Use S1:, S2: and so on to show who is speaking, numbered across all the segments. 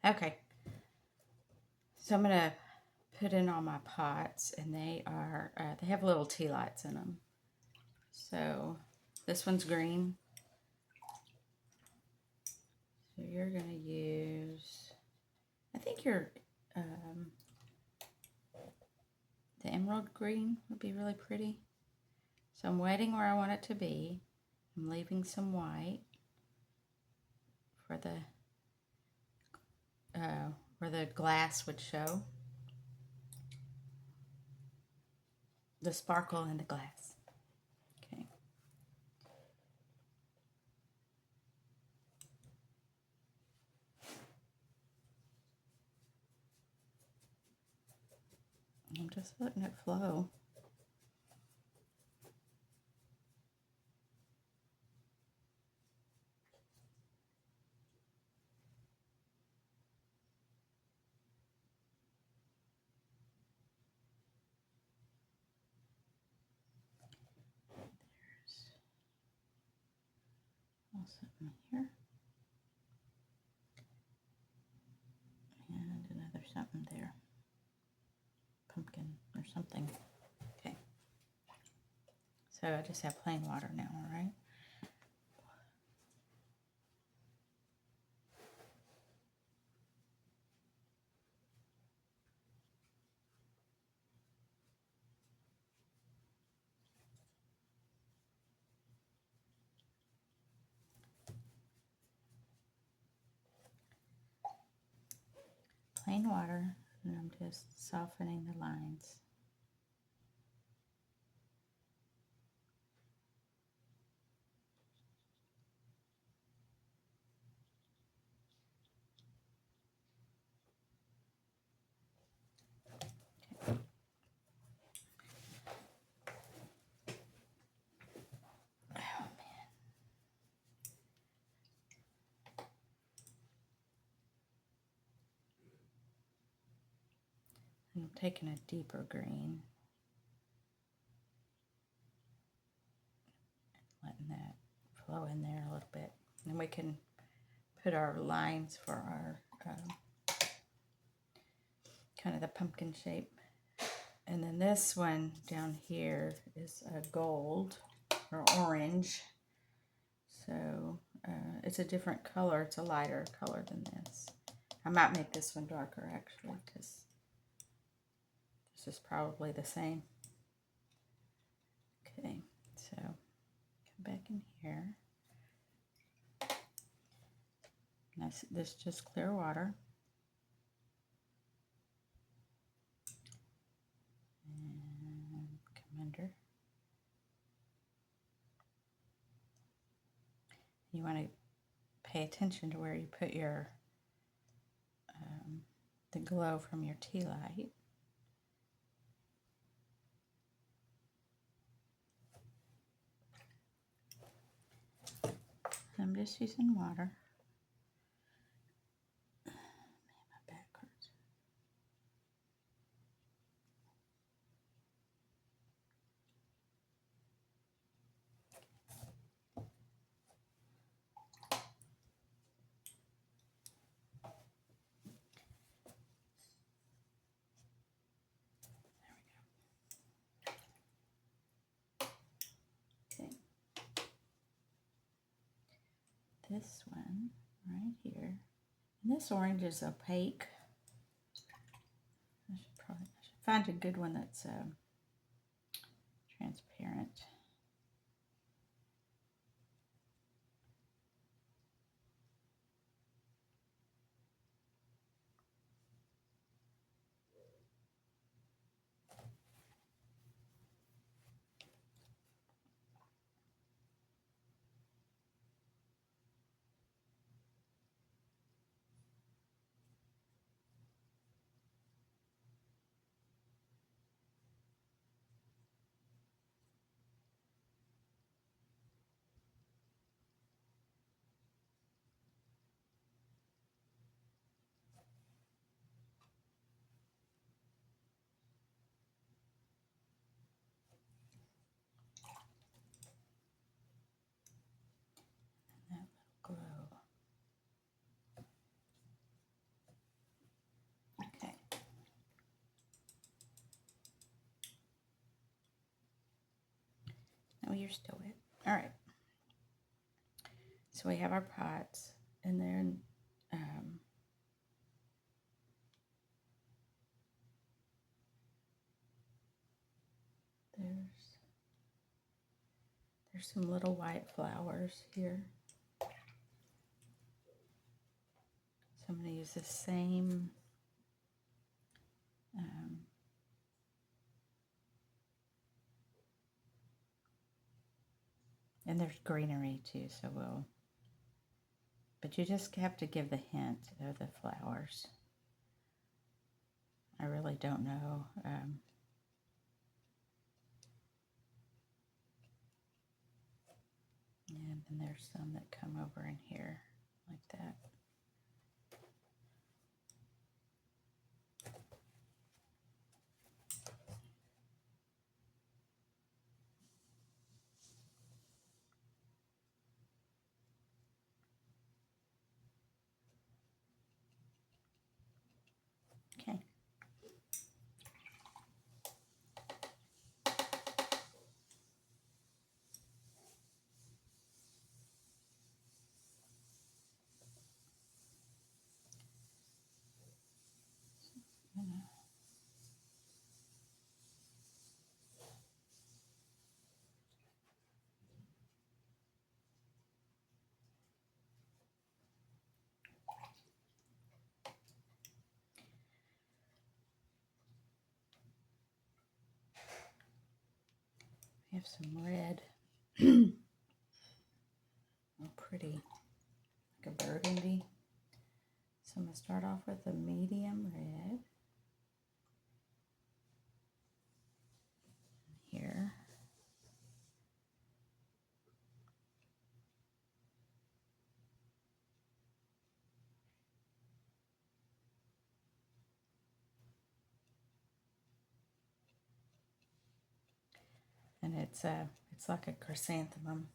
S1: Okay, so I'm gonna put in all my pots, and they have little tea lights in them. So this one's green. So you're gonna use, I think the emerald green would be really pretty. So I'm wetting where I want it to be. I'm leaving some white for where the glass would show. The sparkle in the glass. Okay. I'm just letting it flow. There's something here. And another something there. Pumpkin or something. Okay. So I just have plain water now, all right? Plain water, and I'm just softening the lines. Oh man. I'm taking a deeper green, letting that flow in there a little bit. And we can put our lines for our kind of the pumpkin shape. And then this one down here is a gold or orange. So it's a different color. It's a lighter color than this. I might make this one darker actually, because this is probably the same. Okay, so come back in here. This is just clear water. And come under. You want to pay attention to where you put your the glow from your tea light. I'm just using water. Man, my back hurts. Okay. This one right here. And this orange is opaque. I should find a good one that's transparent. Oh, you're still wet. All right. So we have our pots, and then there's some little white flowers here. So I'm going to use the same and there's greenery too, so but you just have to give the hint of the flowers. I really don't know. And then there's some that come over in here like that. Okay. We have some red. Oh, pretty. Like a burgundy. So I'm going to start off with a medium red. Here. And it's like a chrysanthemum.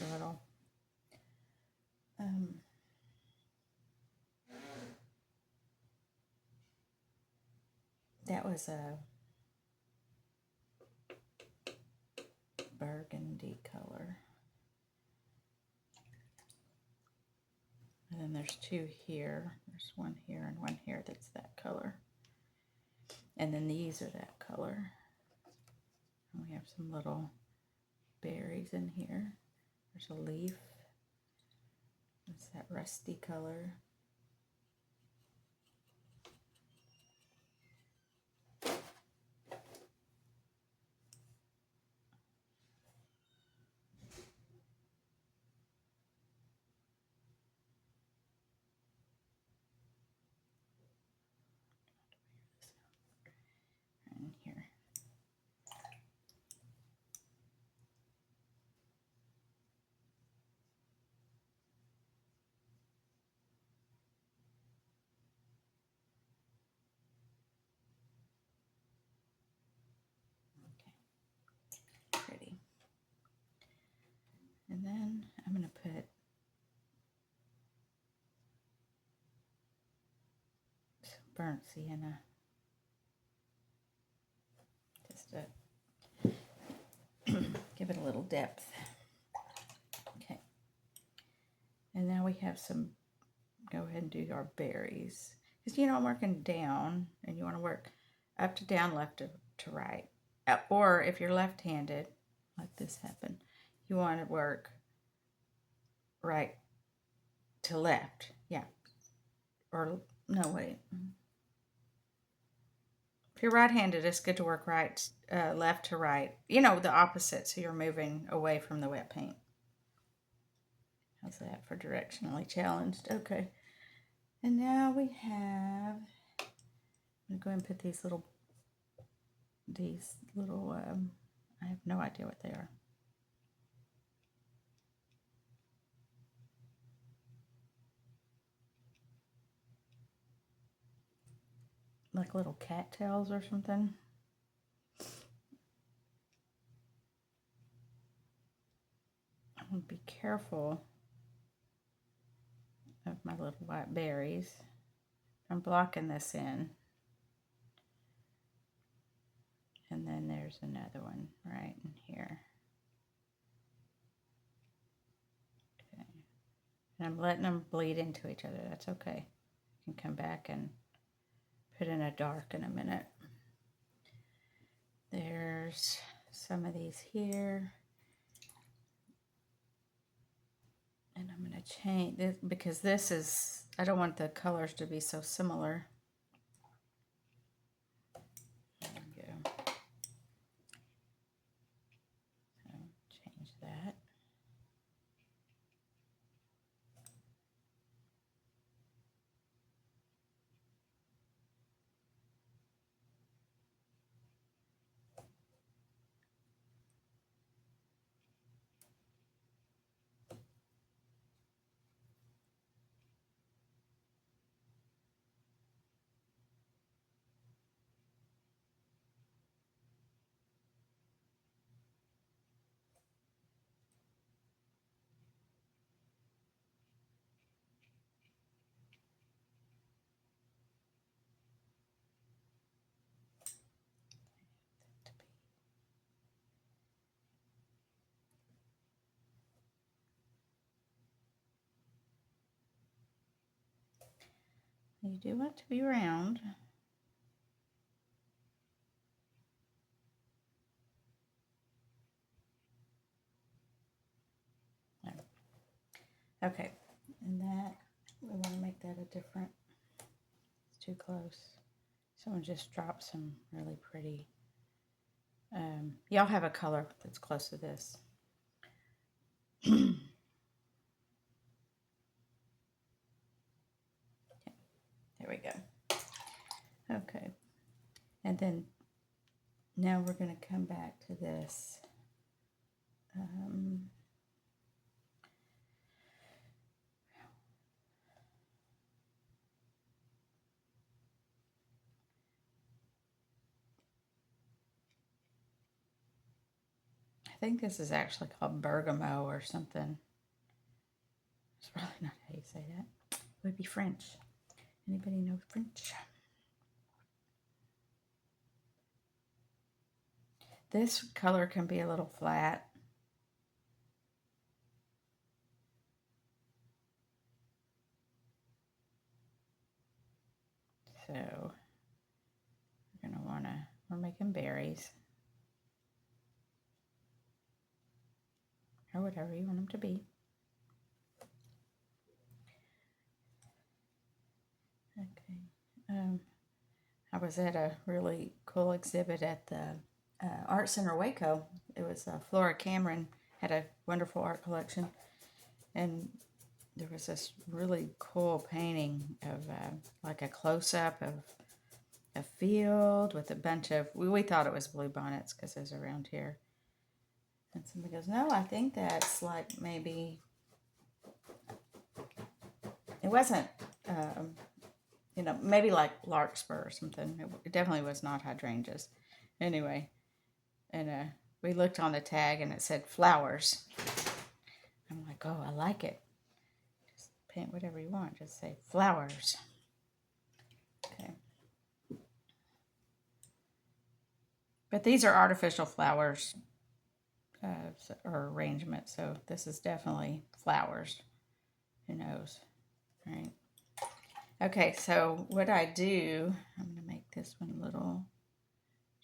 S1: A little that was a burgundy color. And then there's two here. There's one here and one here that's that color. And then these are that color. And we have some little berries in here. There's a leaf. It's that rusty color. And here. Okay. Pretty. And then I'm going to put some burnt sienna. Just to give it a little depth. Okay. And now we have some, go ahead and do our berries. Because, you know, I'm working down, and you want to work up to down, left to right. Or if you're left-handed, like this happened, you want to work right to left. Yeah. Or, no, wait. If you're right-handed, it's good to work left to right. You know, the opposite, so you're moving away from the wet paint. How's that for directionally challenged? Okay. And now we have, I'm going to go ahead and put these little, I have no idea what they are. like little cattails or something. I'm going to be careful of my little white berries. I'm blocking this in. And then there's another one right in here. Okay. And I'm letting them bleed into each other. That's okay. You can come back and put in a dark in a minute. There's some of these here. And I'm going to change this because this is, I don't want the colors to be so similar. There we go. So change that. You do want it to be round. Okay, and that, we want to make that a different, it's too close. Someone just dropped some really pretty, y'all have a color that's close to this. There we go. Okay, and then now we're going to come back to this. I think this is actually called bergamot or something. It's probably not how you say that. It would be French. Anybody know French? This color can be a little flat. So we're going to want to, we're making berries. Or whatever you want them to be. Okay. I was at a really cool exhibit at the Art Center Waco. It was Flora Cameron had a wonderful art collection. And there was this really cool painting of like a close-up of a field with a bunch of, we thought it was bluebonnets because it was around here. And somebody goes, no, I think that's like maybe, it wasn't, you know, maybe like larkspur or something. It definitely was not hydrangeas. Anyway, and we looked on the tag and it said flowers. I'm like, oh, I like it. Just paint whatever you want. Just say flowers. Okay. But these are artificial flowers or arrangement. So this is definitely flowers. Who knows? All right. Okay, so what I do, I'm going to make this one little,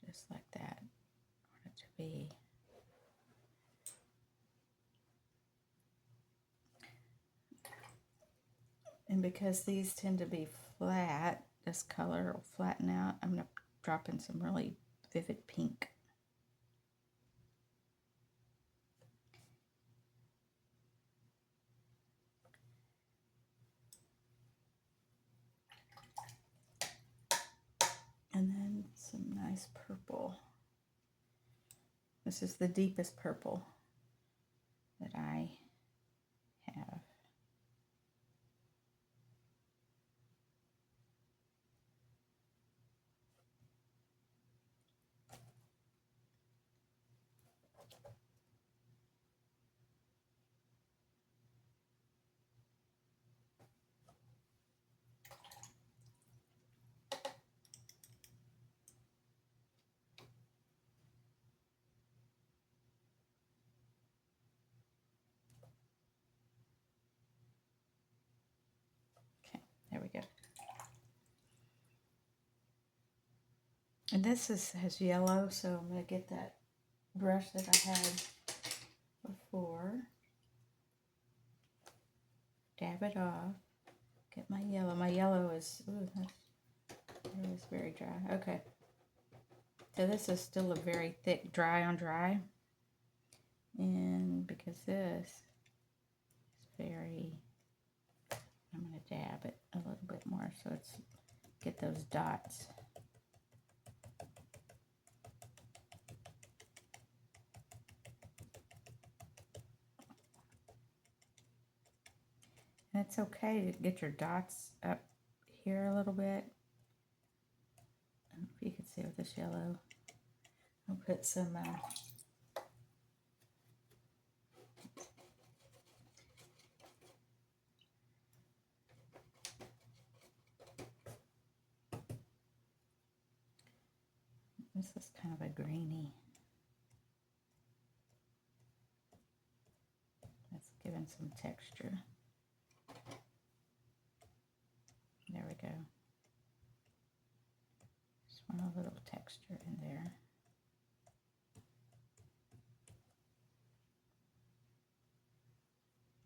S1: just like that. I want it to be. And because these tend to be flat, this color will flatten out. I'm going to drop in some really vivid pink. And then some nice purple. This is the deepest purple that I have. And this has yellow, so I'm going to get that brush that I had before. Dab it off. Get my yellow. My yellow is, ooh, it is very dry. Okay. So this is still a very thick dry on dry. And because this is very, I'm going to dab it a little bit more so it's, get those dots. And it's okay to get your dots up here a little bit. I don't know if you can see with this yellow. I'll put some this is kind of a greeny. That's giving some texture. There we go. Just want a little texture in there.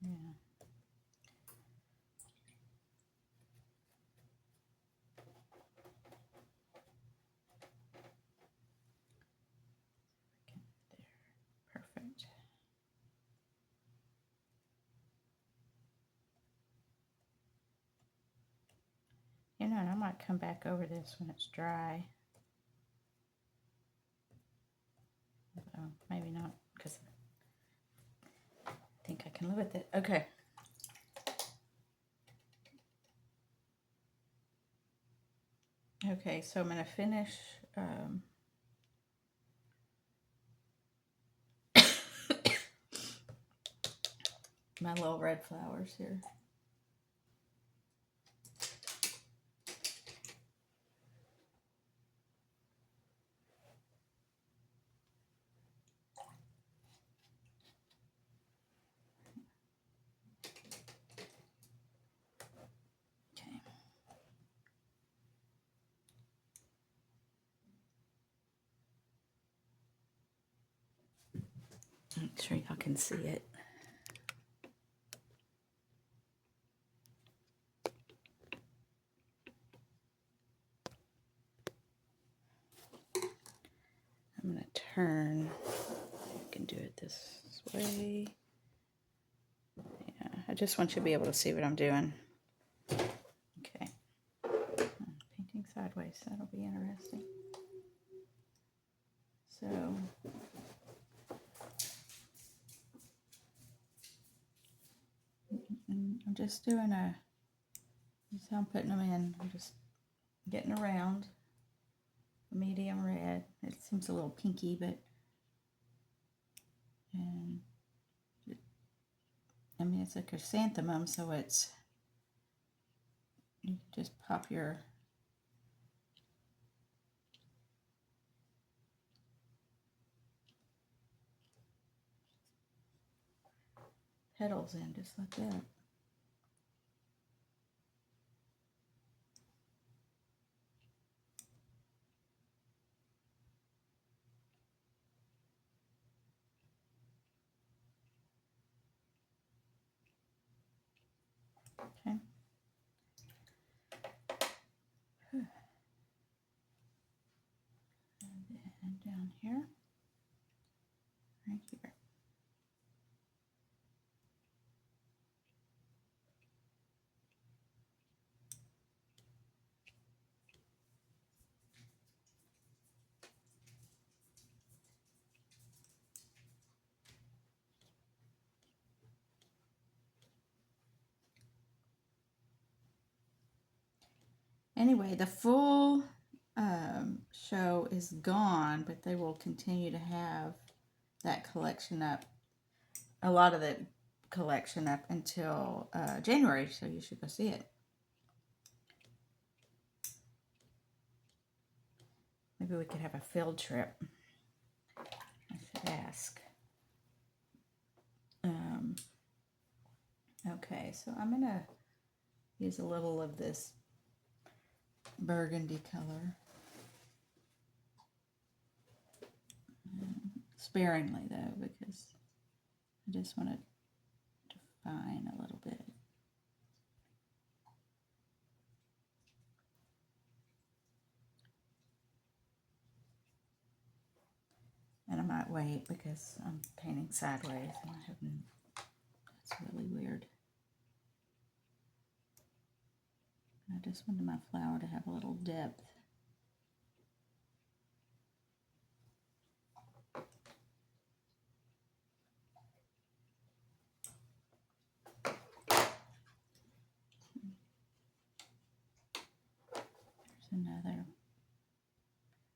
S1: Yeah. There. Perfect. You know, and I might come back over this when it's dry. Maybe not, because I think I can live with it. Okay. Okay, so I'm going to finish my little red flowers here. Okay. Make sure y'all can see it. I'm going to turn. I can do it this way. Yeah, I just want you to be able to see what I'm doing. Okay. Painting sideways, that'll be interesting. So, I'm just doing so I'm putting them in. I'm just getting around. Medium red. It seems a little pinky, but and I mean it's a chrysanthemum, so it's, you just pop your petals in just like that. Okay. And down here, right here. Anyway, the full show is gone, but they will continue to have that collection up, a lot of the collection up until January, so you should go see it. Maybe we could have a field trip. I should ask. Okay, so I'm going to use a little of this burgundy color. sparingly though, because I just want to define a little bit. And I might wait because I'm painting sideways and I haven't, that's really weird. I just wanted my flower to have a little depth. There's another.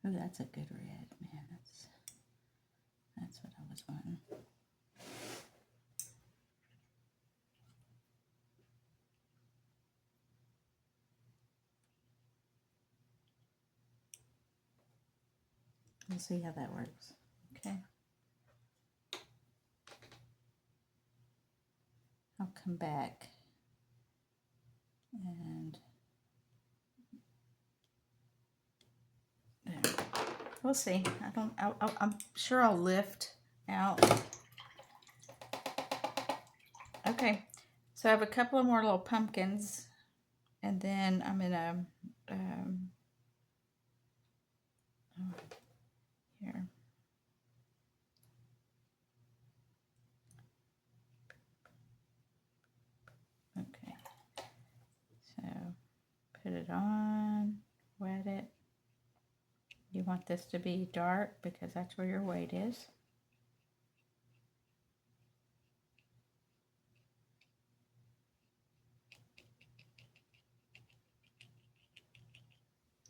S1: Oh, that's a good red, man. That's what I was wanting. We'll see how that works. Okay. I'll come back and there. We'll see. I'm sure I'll lift out. Okay. So I have a couple of more little pumpkins, and then I'm gonna here. Okay. So put it on, wet it. You want this to be dark because that's where your weight is.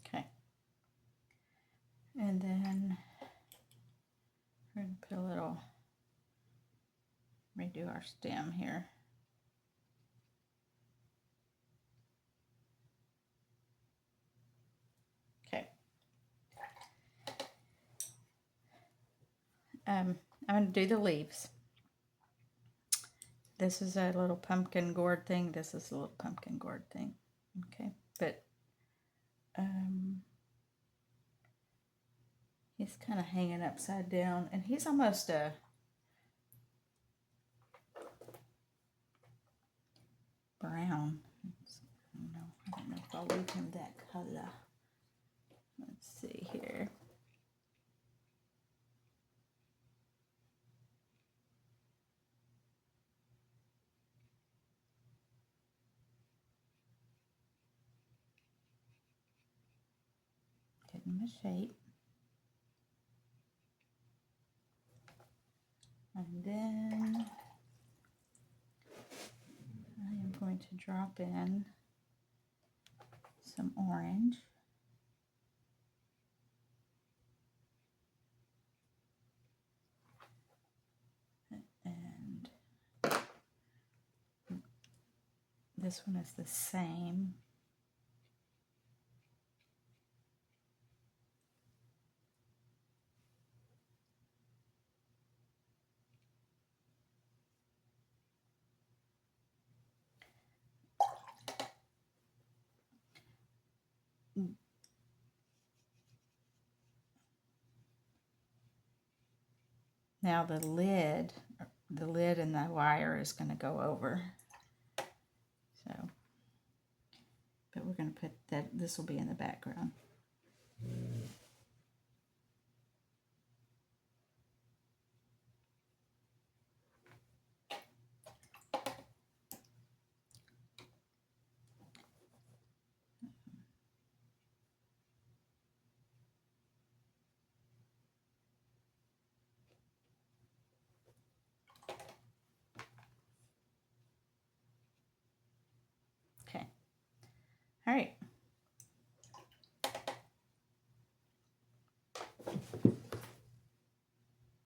S1: Okay. And then we're going to put a little, redo our stem here. Okay. I'm going to do the leaves. This is a little pumpkin gourd thing. This is a little pumpkin gourd thing. Okay. But he's kind of hanging upside down, and he's almost a brown. I don't know if I'll leave him that color. Let's see here. Getting my shape. And then I am going to drop in some orange. And this one is the same. Now the lid and the wire is going to go over. So, but we're going to put that, this will be in the background. Okay. All right.